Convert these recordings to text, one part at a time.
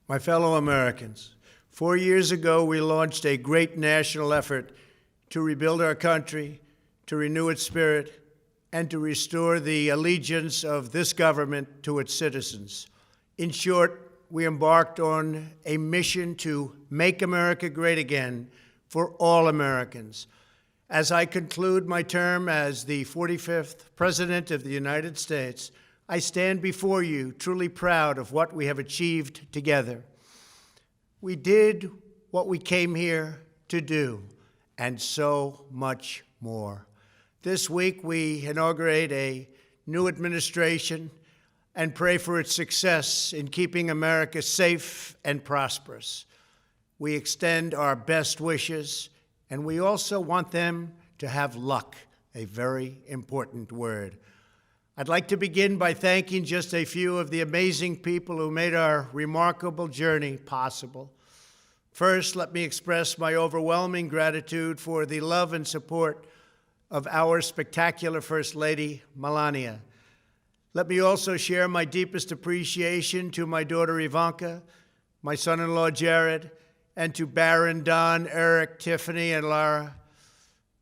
My fellow Americans, 4 years ago, we launched a great national effort to rebuild our country, to renew its spirit, and to restore the allegiance of this government to its citizens. In short, we embarked on a mission to make America great again for all Americans. As I conclude my term as the 45th President of the United States, I stand before you truly proud of what we have achieved together. We did what we came here to do, and so much more. This week, we inaugurate a new administration and pray for its success in keeping America safe and prosperous. We extend our best wishes, and we also want them to have luck, a very important word. I'd like to begin by thanking just a few of the amazing people who made our remarkable journey possible. First, let me express my overwhelming gratitude for the love and support of our spectacular First Lady, Melania. Let me also share my deepest appreciation to my daughter Ivanka, my son-in-law Jared, and to Barron, Don, Eric, Tiffany, and Lara.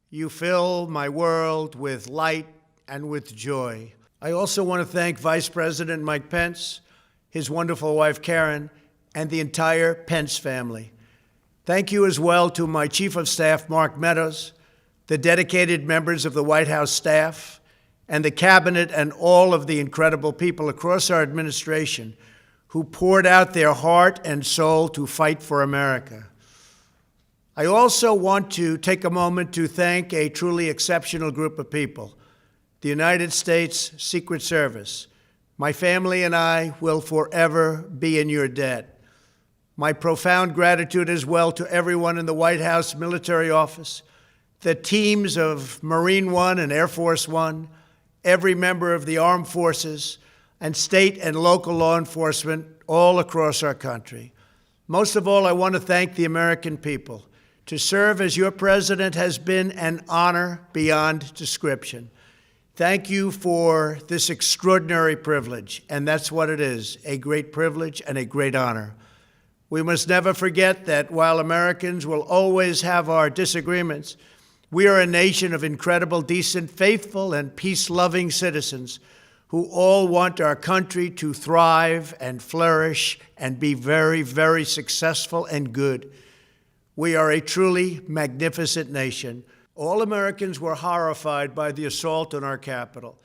You fill my world with light and with joy. I also want to thank Vice President Mike Pence, his wonderful wife Karen, and the entire Pence family. Thank you as well to my Chief of Staff, Mark Meadows, the dedicated members of the White House staff, and the Cabinet, and all of the incredible people across our administration who poured out their heart and soul to fight for America. I also want to take a moment to thank a truly exceptional group of people, the United States Secret Service. My family and I will forever be in your debt. My profound gratitude as well to everyone in the White House Military Office, the teams of Marine One and Air Force One, every member of the armed forces, and state and local law enforcement all across our country. Most of all, I want to thank the American people. To serve as your president has been an honor beyond description. Thank you for this extraordinary privilege, and that's what it is, a great privilege and a great honor. We must never forget that while Americans will always have our disagreements, we are a nation of incredible, decent, faithful, and peace-loving citizens who all want our country to thrive and flourish and be very, very successful and good. We are a truly magnificent nation. All Americans were horrified by the assault on our Capitol.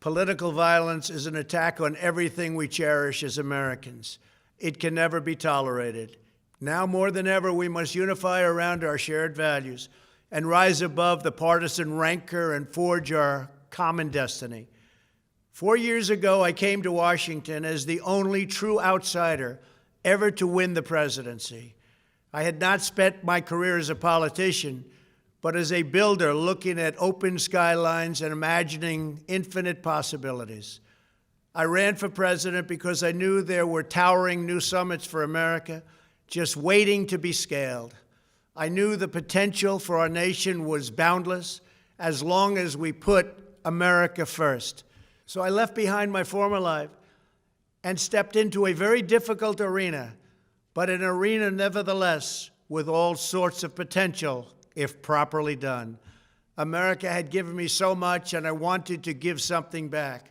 Political violence is an attack on everything we cherish as Americans. It can never be tolerated. Now more than ever, we must unify around our shared values and rise above the partisan rancor and forge our common destiny. 4 years ago, I came to Washington as the only true outsider ever to win the presidency. I had not spent my career as a politician, but as a builder looking at open skylines and imagining infinite possibilities. I ran for president because I knew there were towering new summits for America just waiting to be scaled. I knew the potential for our nation was boundless as long as we put America first. So I left behind my former life and stepped into a very difficult arena, but an arena nevertheless with all sorts of potential if properly done. America had given me so much, and I wanted to give something back.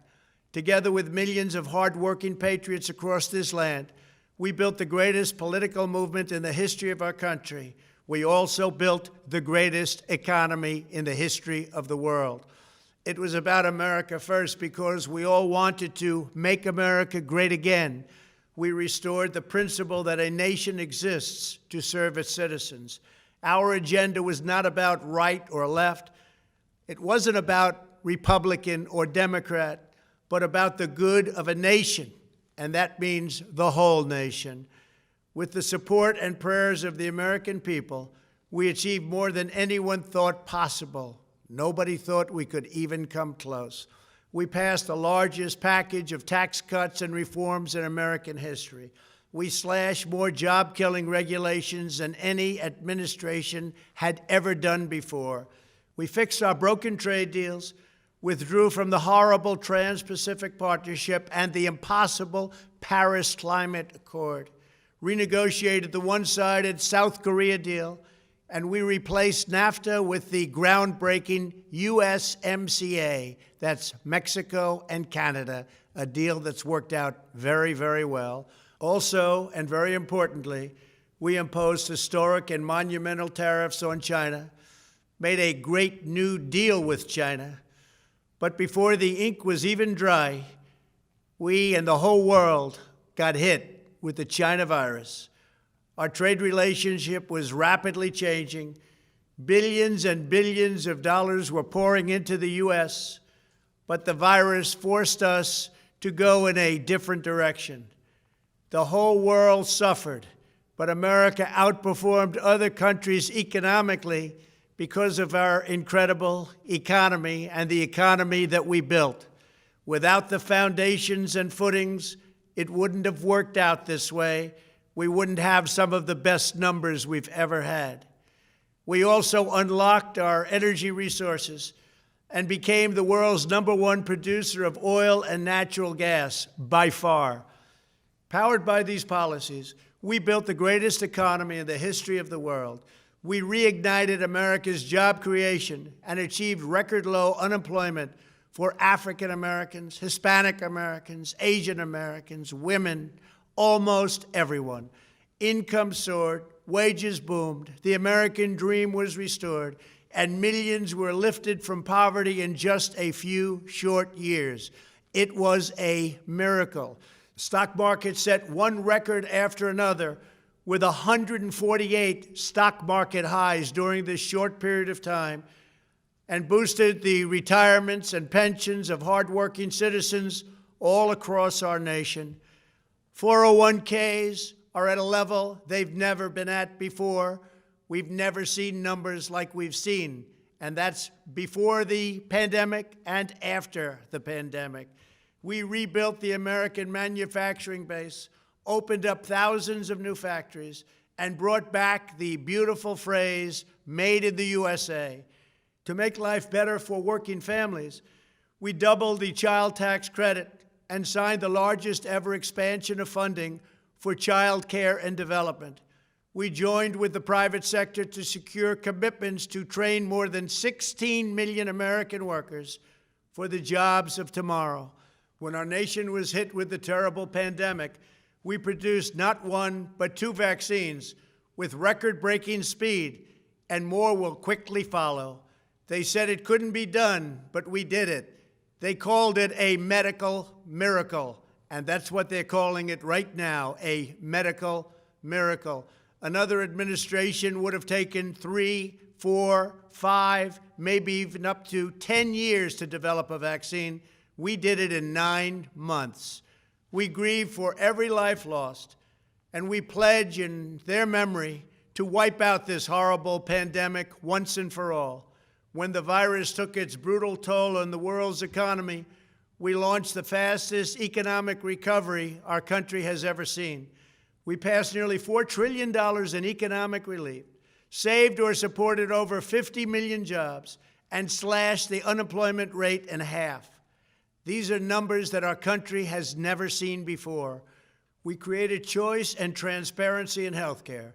Together with millions of hardworking patriots across this land, we built the greatest political movement in the history of our country. We also built the greatest economy in the history of the world. It was about America first because we all wanted to make America great again. We restored the principle that a nation exists to serve its citizens. Our agenda was not about right or left. It wasn't about Republican or Democrat, but about the good of a nation, and that means the whole nation. With the support and prayers of the American people, we achieved more than anyone thought possible. Nobody thought we could even come close. We passed the largest package of tax cuts and reforms in American history. We slashed more job-killing regulations than any administration had ever done before. We fixed our broken trade deals, withdrew from the horrible Trans-Pacific Partnership and the impossible Paris Climate Accord, renegotiated the one-sided South Korea deal, and we replaced NAFTA with the groundbreaking USMCA. That's Mexico and Canada, a deal that's worked out very, very well. Also, and very importantly, we imposed historic and monumental tariffs on China, made a great new deal with China. But before the ink was even dry, we and the whole world got hit with the China virus. Our trade relationship was rapidly changing. Billions and billions of dollars were pouring into the U.S., but the virus forced us to go in a different direction. The whole world suffered, but America outperformed other countries economically because of our incredible economy and the economy that we built. Without the foundations and footings, it wouldn't have worked out this way. We wouldn't have some of the best numbers we've ever had. We also unlocked our energy resources and became the world's #1 producer of oil and natural gas, by far. Powered by these policies, we built the greatest economy in the history of the world. We reignited America's job creation and achieved record low unemployment for African Americans, Hispanic Americans, Asian Americans, women, almost everyone. Income soared, wages boomed, the American dream was restored, and millions were lifted from poverty in just a few short years. It was a miracle. The stock market set one record after another, with 148 stock market highs during this short period of time, and boosted the retirements and pensions of hardworking citizens all across our nation. 401ks are at a level they've never been at before. We've never seen numbers like we've seen, and that's before the pandemic and after the pandemic. We rebuilt the American manufacturing base, opened up thousands of new factories, and brought back the beautiful phrase, "Made in the USA." To make life better for working families, we doubled the child tax credit and signed the largest ever expansion of funding for child care and development. We joined with the private sector to secure commitments to train more than 16 million American workers for the jobs of tomorrow. When our nation was hit with the terrible pandemic, we produced not one, but 2 vaccines with record-breaking speed, and more will quickly follow. They said it couldn't be done, but we did it. They called it a medical miracle, and that's what they're calling it right now, a medical miracle. Another administration would have taken 3, 4, 5, maybe even up to 10 years to develop a vaccine. We did it in 9 months. We grieve for every life lost, and we pledge in their memory to wipe out this horrible pandemic once and for all. When the virus took its brutal toll on the world's economy, we launched the fastest economic recovery our country has ever seen. We passed nearly $4 trillion in economic relief, saved or supported over 50 million jobs, and slashed the unemployment rate in half. These are numbers that our country has never seen before. We created choice and transparency in healthcare,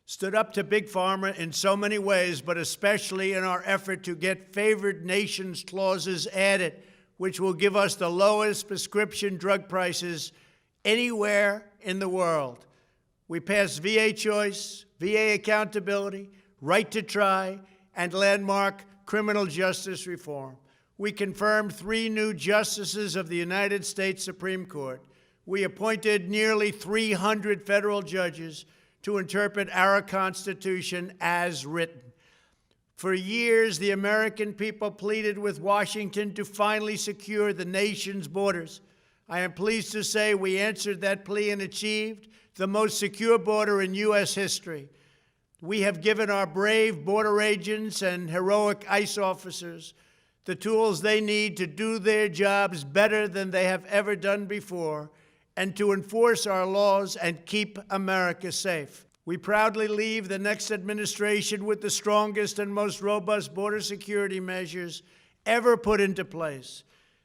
stood up to Big Pharma in so many ways, but especially in our effort to get favored nations clauses added, which will give us the lowest prescription drug prices anywhere in the world. We passed VA choice, VA accountability, right to try, and landmark criminal justice reform. We confirmed 3 new justices of the United States Supreme Court. We appointed nearly 300 federal judges to interpret our Constitution as written. For years, the American people pleaded with Washington to finally secure the nation's borders. I am pleased to say we answered that plea and achieved the most secure border in U.S. history. We have given our brave border agents and heroic ICE officers the tools they need to do their jobs better than they have ever done before, and to enforce our laws and keep America safe. We proudly leave the next administration with the strongest and most robust border security measures ever put into place.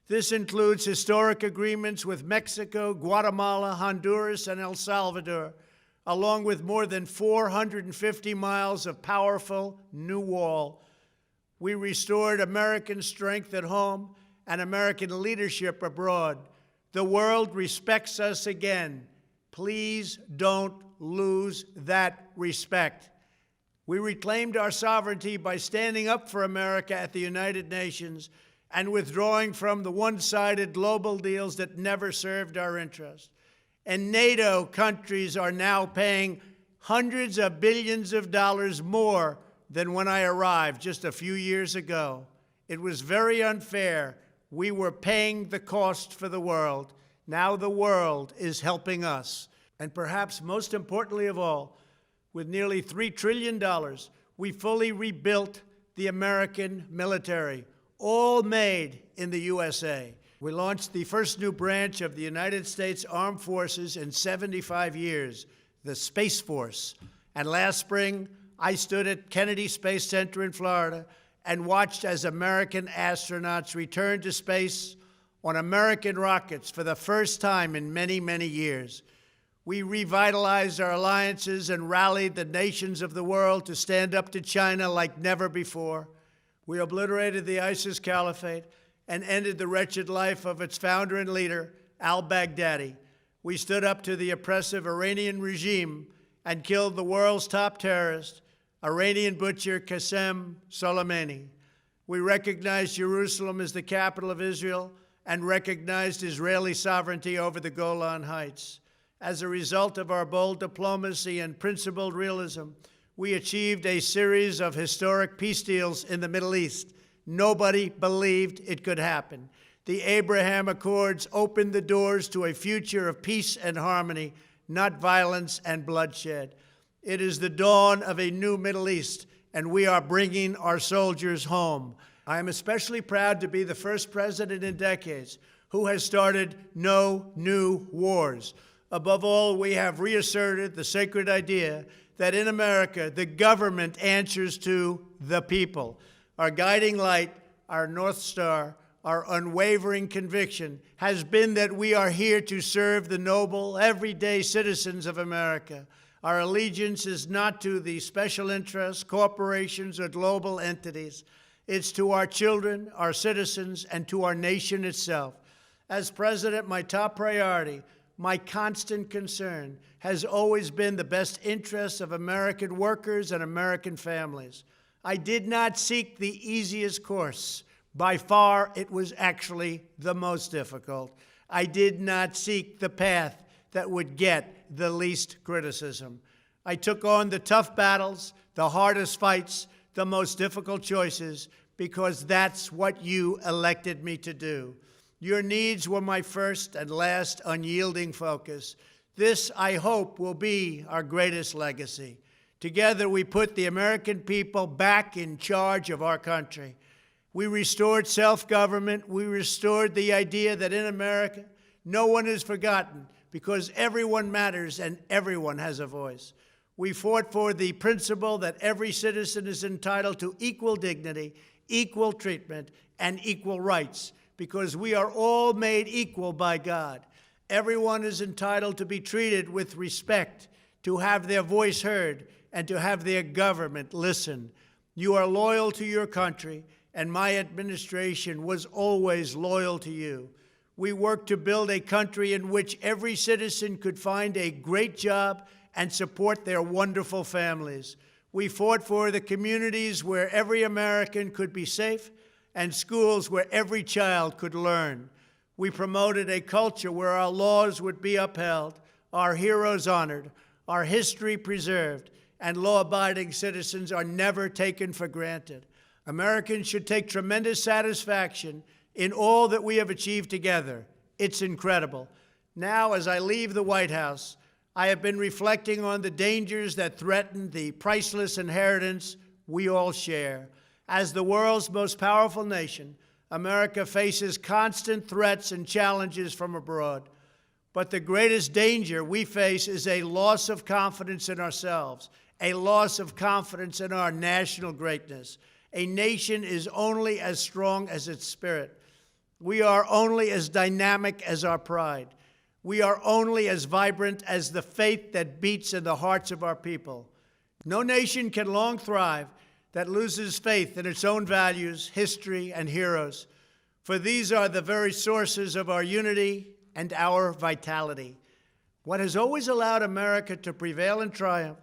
This includes historic agreements with Mexico, Guatemala, Honduras, and El Salvador, along with more than 450 miles of powerful new wall. We restored American strength at home and American leadership abroad. The world respects us again. Please don't lose that respect. We reclaimed our sovereignty by standing up for America at the United Nations and withdrawing from the one-sided global deals that never served our interest. And NATO countries are now paying hundreds of billions of dollars more than when I arrived just a few years ago. It was very unfair. We were paying the cost for the world. Now the world is helping us. And perhaps most importantly of all, with nearly $3 trillion, we fully rebuilt the American military, all made in the USA. We launched the first new branch of the United States Armed Forces in 75 years, the Space Force. And last spring, I stood at Kennedy Space Center in Florida and watched as American astronauts returned to space on American rockets for the first time in many, many years. We revitalized our alliances and rallied the nations of the world to stand up to China like never before. We obliterated the ISIS caliphate and ended the wretched life of its founder and leader, al-Baghdadi. We stood up to the oppressive Iranian regime and killed the world's top terrorist, Iranian butcher Qasem Soleimani. We recognized Jerusalem as the capital of Israel and recognized Israeli sovereignty over the Golan Heights. As a result of our bold diplomacy and principled realism, we achieved a series of historic peace deals in the Middle East. Nobody believed it could happen. The Abraham Accords opened the doors to a future of peace and harmony, not violence and bloodshed. It is the dawn of a new Middle East, and we are bringing our soldiers home. I am especially proud to be the first president in decades who has started no new wars. Above all, we have reasserted the sacred idea that in America, the government answers to the people. Our guiding light, our North Star, our unwavering conviction has been that we are here to serve the noble, everyday citizens of America. Our allegiance is not to the special interests, corporations, or global entities. It's to our children, our citizens, and to our nation itself. As president, my top priority, my constant concern, has always been the best interests of American workers and American families. I did not seek the easiest course. By far, it was actually the most difficult. I did not seek the path that would get the least criticism. I took on the tough battles, the hardest fights, the most difficult choices, because that's what you elected me to do. Your needs were my first and last unyielding focus. This, I hope, will be our greatest legacy. Together, we put the American people back in charge of our country. We restored self-government. We restored the idea that in America, no one is forgotten because everyone matters and everyone has a voice. We fought for the principle that every citizen is entitled to equal dignity, equal treatment, and equal rights because we are all made equal by God. Everyone is entitled to be treated with respect, to have their voice heard, and to have their government listen. You are loyal to your country, and my administration was always loyal to you. We worked to build a country in which every citizen could find a great job and support their wonderful families. We fought for the communities where every American could be safe and schools where every child could learn. We promoted a culture where our laws would be upheld, our heroes honored, our history preserved, and law-abiding citizens are never taken for granted. Americans should take tremendous satisfaction in all that we have achieved together. It's incredible. Now, as I leave the White House, I have been reflecting on the dangers that threaten the priceless inheritance we all share. As the world's most powerful nation, America faces constant threats and challenges from abroad. But the greatest danger we face is a loss of confidence in ourselves, a loss of confidence in our national greatness. A nation is only as strong as its spirit. We are only as dynamic as our pride. We are only as vibrant as the faith that beats in the hearts of our people. No nation can long thrive that loses faith in its own values, history, and heroes, for these are the very sources of our unity and our vitality. What has always allowed America to prevail and triumph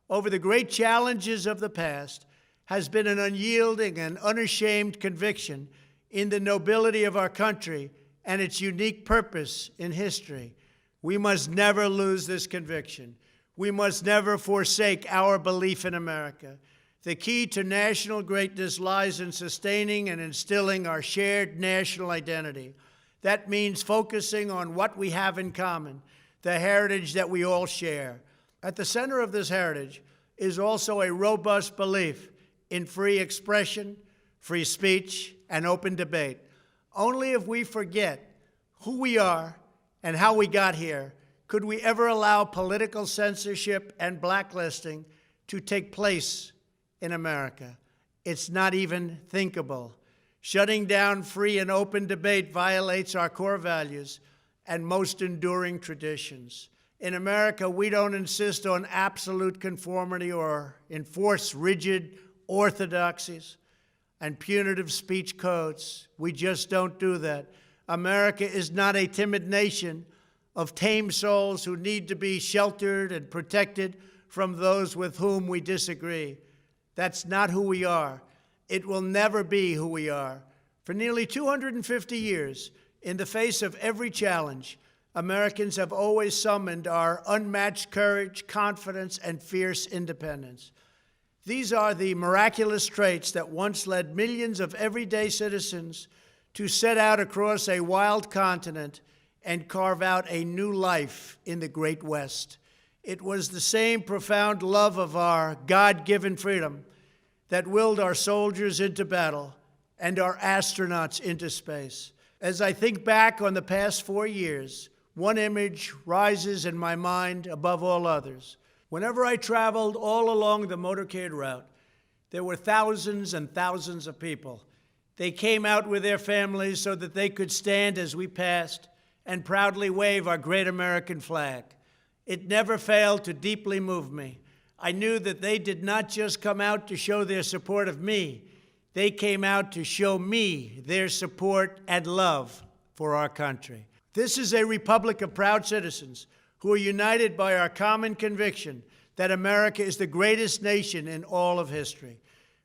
over the great challenges of the past has been an unyielding and unashamed conviction in the nobility of our country and its unique purpose in history. We must never lose this conviction. We must never forsake our belief in America. The key to national greatness lies in sustaining and instilling our shared national identity. That means focusing on what we have in common, the heritage that we all share. At the center of this heritage is also a robust belief in free expression, free speech, and open debate. Only if we forget who we are and how we got here could we ever allow political censorship and blacklisting to take place in America. It's not even thinkable. Shutting down free and open debate violates our core values and most enduring traditions. In America, we don't insist on absolute conformity or enforce rigid orthodoxies and punitive speech codes. We just don't do that. America is not a timid nation of tame souls who need to be sheltered and protected from those with whom we disagree. That's not who we are. It will never be who we are. For nearly 250 years, in the face of every challenge, Americans have always summoned our unmatched courage, confidence, and fierce independence. These are the miraculous traits that once led millions of everyday citizens to set out across a wild continent and carve out a new life in the Great West. It was the same profound love of our God-given freedom that willed our soldiers into battle and our astronauts into space. As I think back on the past 4 years, one image rises in my mind above all others. Whenever I traveled all along the motorcade route, there were thousands and thousands of people. They came out with their families so that they could stand as we passed and proudly wave our great American flag. It never failed to deeply move me. I knew that they did not just come out to show their support of me. They came out to show me their support and love for our country. This is a republic of proud citizens who are united by our common conviction that America is the greatest nation in all of history.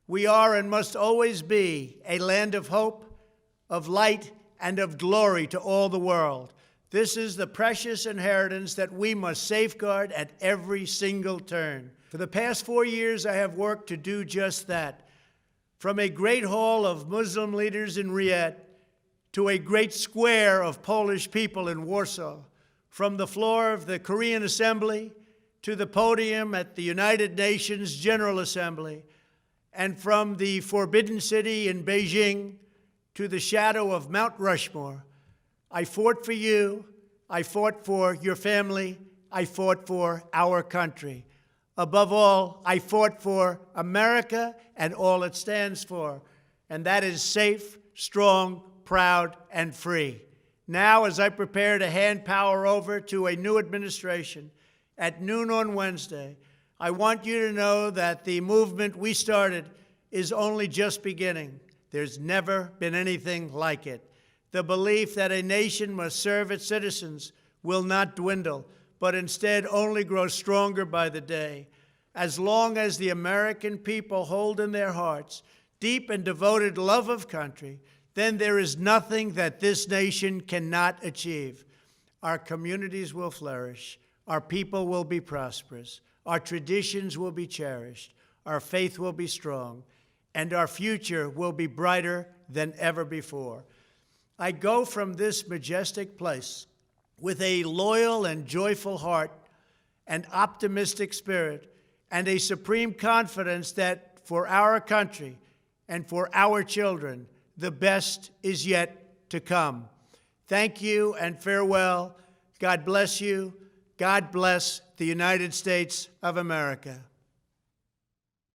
We are and must always be a land of hope, of light, and of glory to all the world. This is the precious inheritance that we must safeguard at every single turn. For the past 4 years, I have worked to do just that. From a great hall of Muslim leaders in Riyadh to a great square of Polish people in Warsaw, from the floor of the Korean Assembly to the podium at the United Nations General Assembly, and from the Forbidden City in Beijing to the shadow of Mount Rushmore, I fought for you, I fought for your family, I fought for our country. Above all, I fought for America and all it stands for, and that is safe, strong, proud, and free. Now, as I prepare to hand power over to a new administration at noon on Wednesday, I want you to know that the movement we started is only just beginning. There's never been anything like it. The belief that a nation must serve its citizens will not dwindle, but instead only grow stronger by the day. As long as the American people hold in their hearts deep and devoted love of country, then there is nothing that this nation cannot achieve. Our communities will flourish, our people will be prosperous, our traditions will be cherished, our faith will be strong, and our future will be brighter than ever before. I go from this majestic place with a loyal and joyful heart, an optimistic spirit, and a supreme confidence that for our country and for our children, the best is yet to come. Thank you and farewell. God bless you. God bless the United States of America.